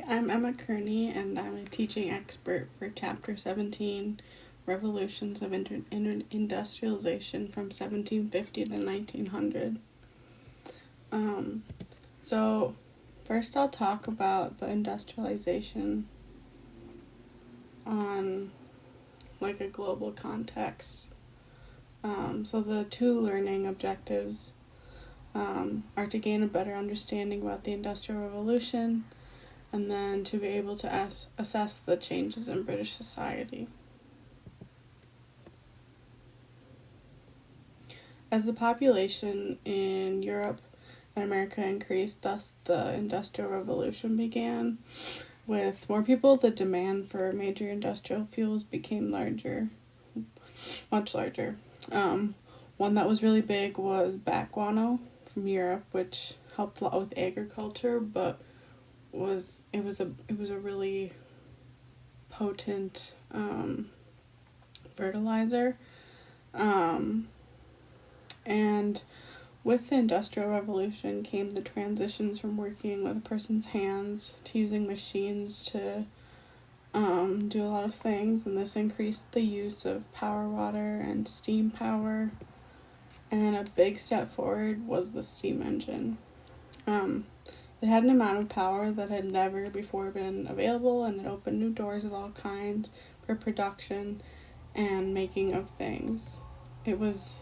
Hi, I'm Emma Kearney, and I'm a teaching expert for Chapter 17, Revolutions of Industrialization from 1750 to 1900. So, first I'll talk about the industrialization on like a global context. So the two learning objectives are to gain a better understanding about the Industrial Revolution, and then to be able to assess the changes in British society. As the population in Europe and America increased, thus the Industrial Revolution began. With more people, the demand for major industrial fuels became much larger. One that was really big was bat guano from Europe, which helped a lot with agriculture, but it was a really potent fertilizer, and with the Industrial Revolution came the transitions from working with a person's hands to using machines to do a lot of things, and this increased the use of power water and steam power, and a big step forward was the steam engine. It had an amount of power that had never before been available, and it opened new doors of all kinds for production and making of things. It was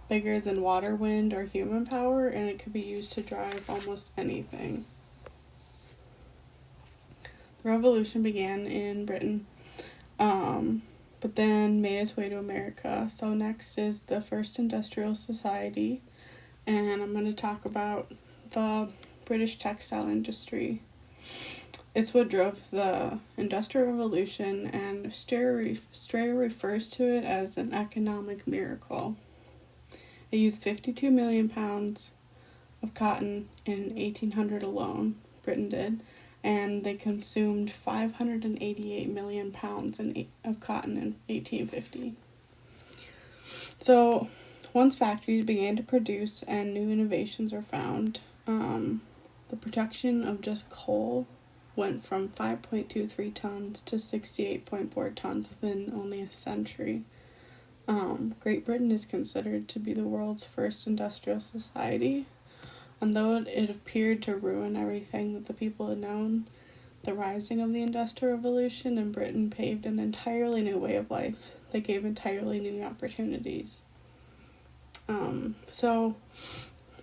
bigger than water, wind, or human power, and it could be used to drive almost anything. The revolution began in Britain, but then made its way to America. So next is the first industrial society, and I'm going to talk about the British textile industry. It's what drove the Industrial Revolution, and Strayer refers to it as an economic miracle. It used 52 million pounds of cotton in 1800 alone, Britain did, and they consumed 588 million pounds of cotton in 1850. So, once factories began to produce and new innovations were found, the production of just coal went from 5.23 tons to 68.4 tons within only a century. Great Britain is considered to be the world's first industrial society, and though it appeared to ruin everything that the people had known, the rising of the Industrial Revolution in Britain paved an entirely new way of life that gave entirely new opportunities. So,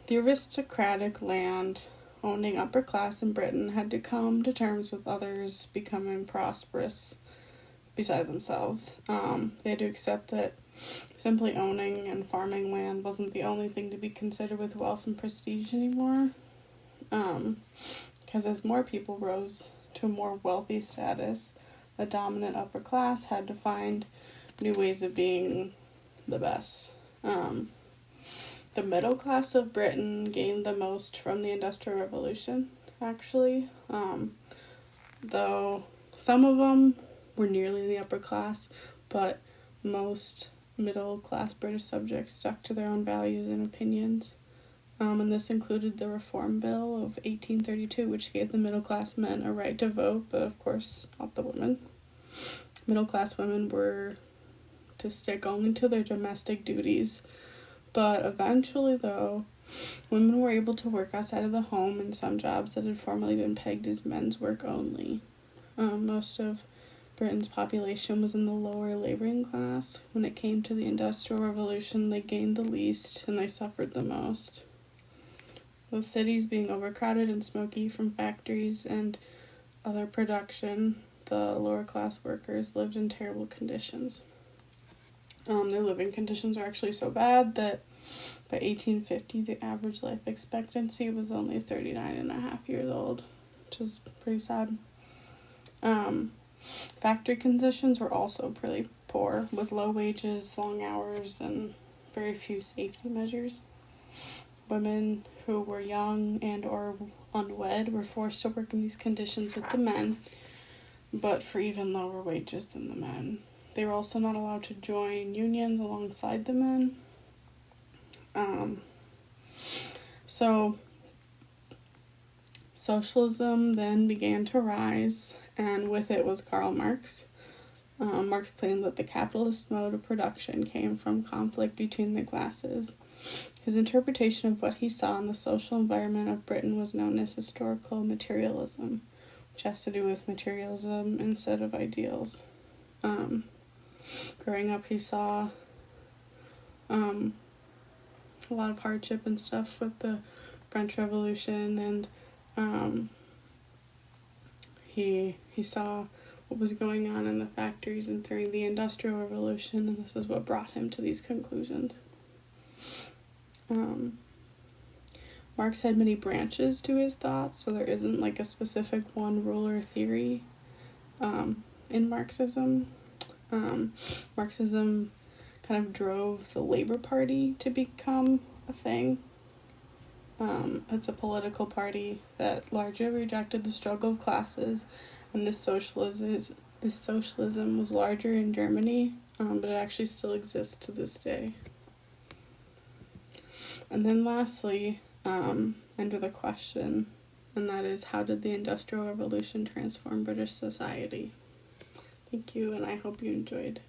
the aristocratic land-owning upper class in Britain had to come to terms with others becoming prosperous besides themselves. They had to accept that simply owning and farming land wasn't the only thing to be considered with wealth and prestige anymore. Because as more people rose to a more wealthy status, the dominant upper class had to find new ways of being the best. The middle class of Britain gained the most from the Industrial Revolution, actually, though some of them were nearly the upper class, but most middle-class British subjects stuck to their own values and opinions. And this included the Reform Bill of 1832, which gave the middle-class men a right to vote, but of course not the women. Middle-class women were to stick only to their domestic duties, but eventually, though, women were able to work outside of the home in some jobs that had formerly been pegged as men's work only. Most of Britain's population was in the lower laboring class. When it came to the Industrial Revolution, they gained the least and they suffered the most. With cities being overcrowded and smoky from factories and other production, the lower class workers lived in terrible conditions. Their living conditions are actually so bad that by 1850, the average life expectancy was only 39 and a half years old, which is pretty sad. Factory conditions were also pretty poor, with low wages, long hours, and very few safety measures. Women who were young and or unwed were forced to work in these conditions with the men, but for even lower wages than the men. They were also not allowed to join unions alongside the men. So Socialism then began to rise, and with it was Karl Marx. Marx claimed that the capitalist mode of production came from conflict between the classes. His interpretation of what he saw in the social environment of Britain was known as historical materialism, which has to do with materialism instead of ideals. Growing up, he saw a lot of hardship and stuff with the French Revolution, and he saw what was going on in the factories and during the Industrial Revolution, and this is what brought him to these conclusions. Marx had many branches to his thoughts, so there isn't like a specific one rule or theory in Marxism. Marxism kind of drove the Labor Party to become a thing. It's a political party that largely rejected the struggle of classes, and this socialism was larger in Germany, but it actually still exists to this day. And then lastly, under the question, and that is, how did the Industrial Revolution transform British society? Thank you, and I hope you enjoyed.